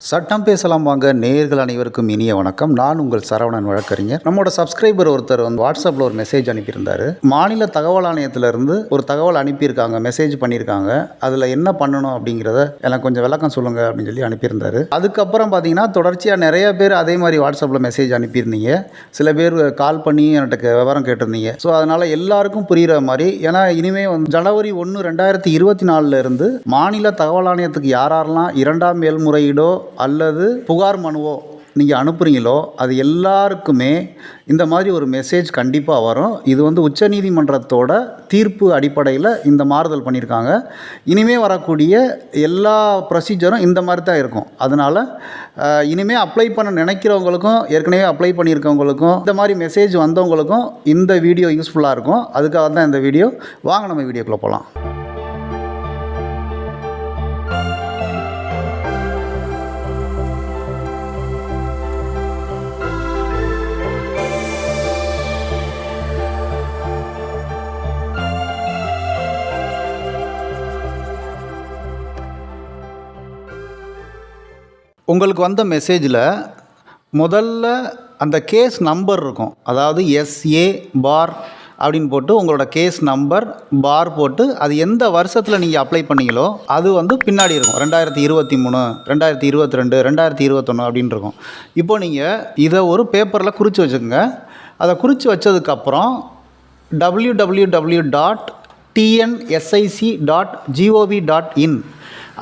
சட்டம் பேசலாம் வாங்க நேயர்கள் அனைவருக்கும் இனிய வணக்கம். நான் உங்கள் சரவணன் வழக்கறிஞர். நம்மளோட சப்ஸ்கிரைபர் ஒருத்தர் வாட்ஸ்அப்பில் ஒரு மெசேஜ் அனுப்பியிருந்தார். மாநில தகவல் ஆணையத்திலிருந்து ஒரு தகவல் அனுப்பியிருக்காங்க, மெசேஜ் பண்ணியிருக்காங்க. அதில் என்ன பண்ணணும் அப்படிங்கிறத எனக்கு கொஞ்சம் விளக்கம் சொல்லுங்கள் அப்படின்னு சொல்லி அனுப்பியிருந்தார். அதுக்கப்புறம் பார்த்தீங்கன்னா தொடர்ச்சியாக நிறைய பேர் அதே மாதிரி வாட்ஸ்அப்பில் மெசேஜ் அனுப்பியிருந்தீங்க. சில பேர் கால் பண்ணி எனக்கு விவரம் கேட்டிருந்தீங்க. ஸோ அதனால் எல்லாருக்கும் புரிகிற மாதிரி, ஏன்னா இனிமேல் ஜனவரி 1, 2024 மாநில தகவல் ஆணையத்துக்கு யாரெல்லாம் இரண்டாம் மேல்முறையீடோ அல்லது புகார் மனுவோ நீங்கள் அனுப்புகிறீங்களோ அது எல்லாருக்குமே இந்த மாதிரி ஒரு மெசேஜ் கண்டிப்பாக வரும். இது உச்சநீதிமன்றத்தோட தீர்ப்பு அடிப்படையில் இந்த மாறுதல் பண்ணியிருக்காங்க. இனிமேல் வரக்கூடிய எல்லா ப்ரொசீஜரும் இந்த மாதிரி தான் இருக்கும். அதனால் இனிமேல் அப்ளை பண்ண நினைக்கிறவங்களுக்கும் ஏற்கனவே அப்ளை பண்ணியிருக்கவங்களுக்கும் இந்த மாதிரி மெசேஜ் வந்தவங்களுக்கும் இந்த வீடியோ யூஸ்ஃபுல்லாக இருக்கும். அதுக்காக தான் இந்த வீடியோ. வாங்க நம்ம வீடியோக்குள்ளே போகலாம். உங்களுக்கு வந்த மெசேஜில் முதல்ல அந்த கேஸ் நம்பர் இருக்கும். அதாவது SA பார் அப்படின்னு போட்டு உங்களோட கேஸ் நம்பர் பார் போட்டு அது எந்த வருஷத்தில் நீங்கள் அப்ளை பண்ணீங்களோ அது பின்னாடி இருக்கும். 2023, 2022, 2021 அப்படின்னு இருக்கும். இப்போது நீங்கள் இதை ஒரு பேப்பரில் குறித்து வச்சுக்கோங்க. அதை குறித்து வச்சதுக்கப்புறம் www.tnsic.gov.in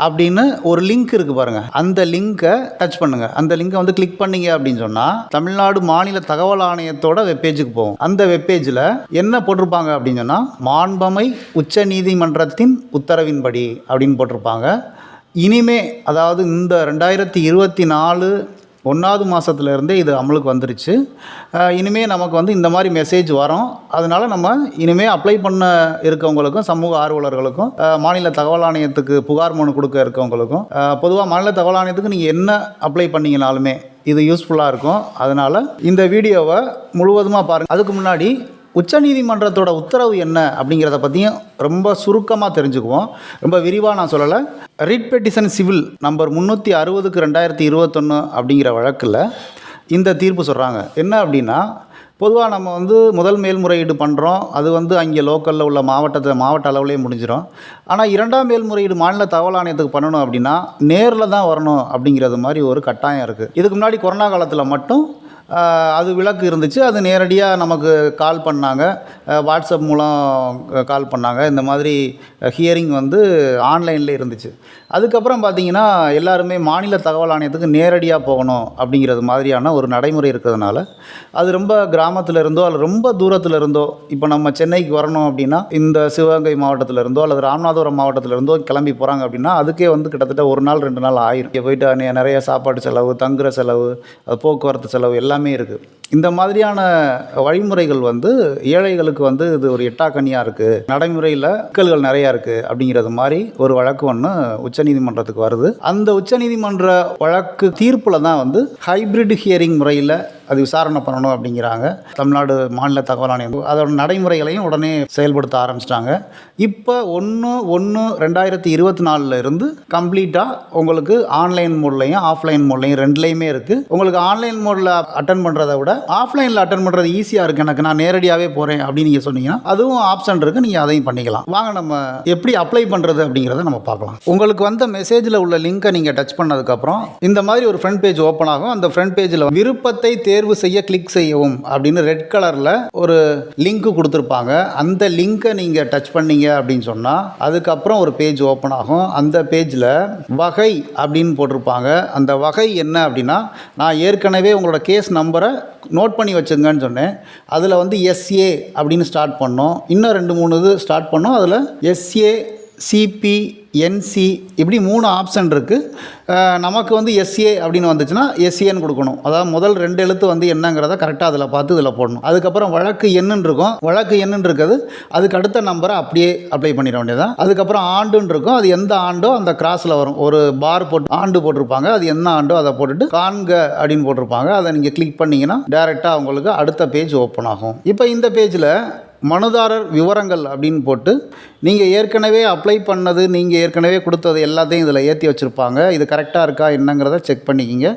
அப்படின்னு ஒரு லிங்க் இருக்குது பாருங்கள். அந்த லிங்க்கை டச் பண்ணுங்கள். அந்த லிங்கை கிளிக் பண்ணீங்க அப்படின்னு சொன்னால் தமிழ்நாடு மாநில தகவல் ஆணையத்தோட வெப்பேஜுக்கு போகும். அந்த வெப்பேஜில் என்ன போட்டிருப்பாங்க அப்படின்னு சொன்னால், மாண்பமை உச்ச நீதிமன்றத்தின் உத்தரவின்படி அப்படின்னு போட்டிருப்பாங்க. இனிமே அதாவது இந்த 2024 1வது மாதத்துலேருந்தே இது அமலுக்கு வந்துருச்சு. இனிமேல் நமக்கு இந்த மாதிரி மெசேஜ் வரும். அதனால் நம்ம இனிமேல் அப்ளை பண்ண இருக்கவங்களுக்கும், சமூக ஆர்வலர்களுக்கும், மாநில தகவல் ஆணையத்துக்கு புகார் மனு கொடுக்க இருக்கவங்களுக்கும், பொதுவாக மாநில தகவல் ஆணையத்துக்கு நீங்கள் என்ன அப்ளை பண்ணிங்கனாலுமே இது யூஸ்ஃபுல்லாக இருக்கும். அதனால் இந்த வீடியோவை முழுவதுமாக பாருங்கள். அதுக்கு முன்னாடி உச்சநீதிமன்றத்தோட உத்தரவு என்ன அப்படிங்கிறத பற்றியும் ரொம்ப சுருக்கமாக தெரிஞ்சுக்குவோம். ரொம்ப விரிவாக நான் சொல்லலை. ரிட் பெட்டிஷன் சிவில் நம்பர் 360/2021 அப்படிங்கிற வழக்கில் இந்த தீர்ப்பு சொல்கிறாங்க. என்ன அப்படின்னா, பொதுவாக நம்ம முதல் மேல்முறையீடு பண்ணுறோம். அது அங்கே லோக்கலில் உள்ள மாவட்ட அளவுலேயே முடிஞ்சிடும். ஆனால் இரண்டாம் மேல்முறையீடு மாநில தகவல் ஆணையத்துக்கு பண்ணணும் அப்படின்னா நேரில் தான் வரணும் அப்படிங்கிறது மாதிரி ஒரு கட்டாயம் இருக்குது. இதுக்கு முன்னாடி கொரோனா காலத்தில் மட்டும் அது விலக்கு இருந்துச்சு. அது நேரடியாக நமக்கு கால் பண்ணாங்க, வாட்ஸ்அப் மூலம் கால் பண்ணாங்க. இந்த மாதிரி ஹியரிங் ஆன்லைனில் இருந்துச்சு. அதுக்கப்புறம் பார்த்திங்கன்னா எல்லாருமே மாநில தகவல் ஆணையத்துக்கு நேரடியாக போகணும் அப்படிங்கிறது மாதிரியான ஒரு நடைமுறை இருக்கிறதுனால அது ரொம்ப கிராமத்தில் இருந்தோ அல்லது ரொம்ப தூரத்தில் இருந்தோ, இப்போ நம்ம சென்னைக்கு வரணும் அப்படின்னா இந்த சிவகங்கை மாவட்டத்தில் இருந்தோ அல்லது ராமநாதபுரம் மாவட்டத்தில் இருந்தோ கிளம்பி போகிறாங்க அப்படின்னா அதுக்கே கிட்டத்தட்ட 1 நாள் 2 நாள் ஆயிரும். இங்கே போயிட்டு நிறைய சாப்பாடு செலவு, தங்குற செலவு, போக்குவரத்து செலவு எல்லாமே இருக்குது. இந்த மாதிரியான வழிமுறைகள் ஏழைகளுக்கு இது ஒரு எட்டாக்கனியாக இருக்குது. நடைமுறையில் சிக்கல்கள் நிறையா இருக்குது அப்படிங்கிறது மாதிரி ஒரு வழக்கு ஒன்று உச்சநீதிமன்றத்துக்கு வருது. அந்த உச்சநீதிமன்ற வழக்கு தீர்ப்பில் தான் ஹைப்ரிட் ஹியரிங் முறையில் அது விசாரணை பண்ணணும் அப்படிங்கிறாங்க தமிழ்நாடு மாநில தகவல் ஆணையம். அதோட நடைமுறைகளையும் உடனே செயல்படுத்த ஆரம்பிச்சிட்டாங்க. இப்போ 1/1/2024 இருந்து கம்ப்ளீட்டாக உங்களுக்கு ஆன்லைன் மோட்லையும் ஆஃப்லைன் மோட்லையும் ரெண்டுலேயுமே இருக்குது. உங்களுக்கு ஆன்லைன் மோடில் அட்டன் பண்ணுறதை விட ஆஃப்லைனில் அட்டன் பண்ணுறது ஈஸியாக இருக்குது, எனக்கு நான் நேரடியாகவே போகிறேன் அப்படின்னு நீங்கள் சொன்னீங்கன்னா அதுவும் ஆப்ஷன் இருக்குது. நீங்கள் அதையும் பண்ணிக்கலாம். வாங்க நம்ம எப்படி அப்ளை பண்ணுறது அப்படிங்கிறத நம்ம பார்க்கலாம். உங்களுக்கு மெசேஜில் உள்ள லிங்கை நீங்கள் டச் பண்ணதுக்கப்புறம் இந்த மாதிரி ஒரு ஃப்ரண்ட் பேஜ் ஓப்பன் ஆகும். அந்த ஃப்ரண்ட் பேஜில் விருப்பத்தை தேர்வு செய்ய கிளிக் செய்யவும் அப்படின்னு ரெட் கலரில் ஒரு லிங்க் கொடுத்துருப்பாங்க. அந்த லிங்கை நீங்கள் டச் பண்ணீங்க அப்படின்னு சொன்னால் அதுக்கப்புறம் ஒரு பேஜ் ஓப்பன் ஆகும். அந்த பேஜில் வகை அப்படின்னு போட்டிருப்பாங்க. அந்த வகை என்ன அப்படின்னா, நான் ஏற்கனவே உங்களோட கேஸ் நம்பரை நோட் பண்ணி வச்சுங்கன்னு சொன்னேன். அதில் SA அப்படின்னு ஸ்டார்ட் பண்ணோம். இன்னும் 2-3 இது ஸ்டார்ட் பண்ணோம். அதில் SA, CP, NC இப்படி 3 ஆப்ஷன் இருக்குது. நமக்கு SA அப்படின்னு வந்துச்சுன்னா SAன்னு கொடுக்கணும். அதாவது முதல் 2 எழுத்து என்னங்கிறத கரெக்டாக அதில் பார்த்து இதில் போடணும். அதுக்கப்புறம் வழக்கு எண்ணுன்னு இருக்கும். வழக்கு எண்ணுன்னு இருக்குது. அதுக்கு அடுத்த நம்பரை அப்படியே அப்ளை பண்ணிட வேண்டியதான். அதுக்கப்புறம் ஆண்டுன்னு இருக்கும். அது எந்த ஆண்டோ அந்த கிராஸில் வரும். ஒரு பார் போட்டு ஆண்டு போட்டிருப்பாங்க. அது என்ன ஆண்டோ அதை போட்டுட்டு காண்க அப்படின்னு போட்டிருப்பாங்க. அதை நீங்கள் கிளிக் பண்ணிங்கன்னா டேரெக்டாக உங்களுக்கு அடுத்த பேஜ் ஓப்பன் ஆகும். இப்போ இந்த பேஜில் மனுதாரர் விவரங்கள் அப்படின்னு போட்டு நீங்கள் ஏற்கனவே அப்ளை பண்ணது, நீங்கள் ஏற்கனவே கொடுத்தது எல்லாத்தையும் இதில் ஏற்றி வச்சுருப்பாங்க. இது கரெக்டாக இருக்கா என்னங்கிறத செக் பண்ணிக்கிங்க.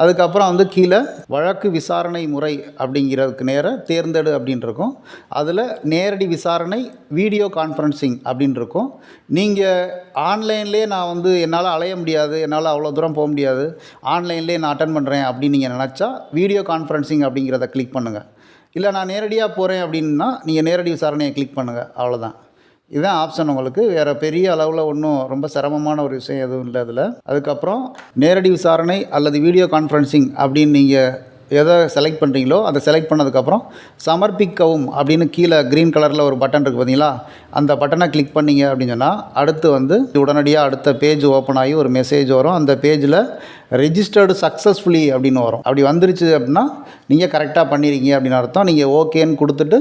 அதுக்கப்புறம் வந்து கீழே வழக்கு விசாரணை முறை அப்படிங்கிறதுக்கு நேராக தேர்ந்தெடு அப்படின்னு இருக்கும். அதில் நேரடி விசாரணை வீடியோ கான்ஃபரன்சிங் அப்படின்னு இருக்கும். நீங்கள் ஆன்லைன்லேயே நான் வந்து என்னால் அலைய முடியாது, என்னால் அவ்வளோ தூரம் போக முடியாது, ஆன்லைன்லேயே நான் அட்டன் பண்ணுறேன் அப்படின்னு நீங்கள் நினச்சா வீடியோ கான்ஃபரன்சிங் அப்படிங்கிறத கிளிக் பண்ணுங்கள். இல்லை நான் நேரடியாக போகிறேன் அப்படின்னா நீங்கள் நேரடி விசாரணையை கிளிக் பண்ணுங்கள். அவ்வளோதான். இதுதான் ஆப்ஷன் உங்களுக்கு. வேறு பெரிய அளவில் ஒன்றும் ரொம்ப சிரமமான ஒரு விஷயம் எதுவும் இல்லை இதில். அதுக்கப்புறம் நேரடி விசாரணை அல்லது வீடியோ கான்ஃபரன்சிங் அப்படின்னு நீங்கள் எதை செலக்ட் பண்ணுறீங்களோ அதை செலக்ட் பண்ணதுக்கப்புறம் சமர்ப்பிக்கவும் அப்படின்னு கீழே க்ரீன் கலரில் ஒரு பட்டன் இருக்குது பார்த்தீங்களா, அந்த பட்டனை கிளிக் பண்ணிங்க அப்படின்னு சொன்னால் அடுத்து வந்து உடனடியாக அடுத்த பேஜ் ஓப்பன் ஆகி ஒரு மெசேஜ் வரும். அந்த பேஜில் ரெஜிஸ்டர்டு சக்ஸஸ்ஃபுல்லி அப்படின்னு வரும். அப்படி வந்துருச்சு அப்படின்னா நீங்கள் கரெக்டாக பண்ணியிருக்கீங்க அப்படின்னு அர்த்தம். நீங்கள் ஓகேன்னு கொடுத்துட்டு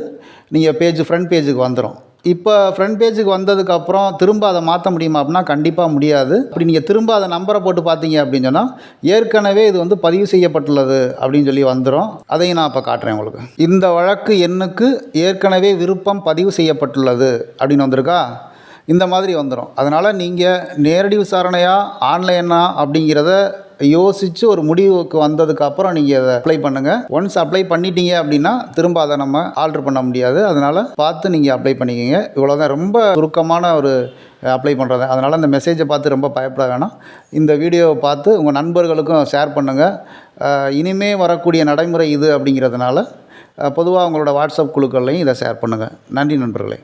நீங்கள் ஃப்ரண்ட் பேஜுக்கு வந்துடும். இப்போ ஃப்ரண்ட் பேஜுக்கு வந்ததுக்கப்புறம் திரும்ப அதை மாற்ற முடியுமா அப்படின்னா கண்டிப்பாக முடியாது. அப்படி நீங்கள் திரும்ப அதை நம்பரை போட்டு பார்த்தீங்க அப்படின்னு சொன்னால் ஏற்கனவே இது வந்து பதிவு செய்யப்பட்டுள்ளது அப்படின்னு சொல்லி வந்துடும். அதையும் நான் இப்போ காட்டுறேன் உங்களுக்கு. இந்த வழக்கு எண்ணுக்கு ஏற்கனவே விருப்பம் பதிவு செய்யப்பட்டுள்ளது அப்படின்னு வந்திருக்கா, இந்த மாதிரி வந்துடும். அதனால் நீங்கள் நேரடி விசாரணையா ஆன்லைனா அப்படிங்கிறத யோசித்து ஒரு முடிவுக்கு வந்ததுக்கப்புறம் நீங்கள் அதை அப்ளை பண்ணுங்கள். ஒன்ஸ் அப்ளை பண்ணிட்டீங்க அப்படின்னா திரும்ப அதை நம்ம ஆல்ட்ரு பண்ண முடியாது. அதனால் பார்த்து நீங்கள் அப்ளை பண்ணிக்கோங்க. இவ்வளோதான். ரொம்ப சுருக்கமான ஒரு அப்ளை பண்ணுறது. அதனால் அந்த மெசேஜை பார்த்து ரொம்ப பயப்பட வேணாம். இந்த வீடியோவை பார்த்து உங்கள் நண்பர்களுக்கும் ஷேர் பண்ணுங்கள். இனிமே வரக்கூடிய நடைமுறை இது அப்படிங்கிறதுனால பொதுவாக உங்களோட வாட்ஸ்அப் குழுக்கள்லையும் இதை ஷேர் பண்ணுங்கள். நன்றி நண்பர்களே.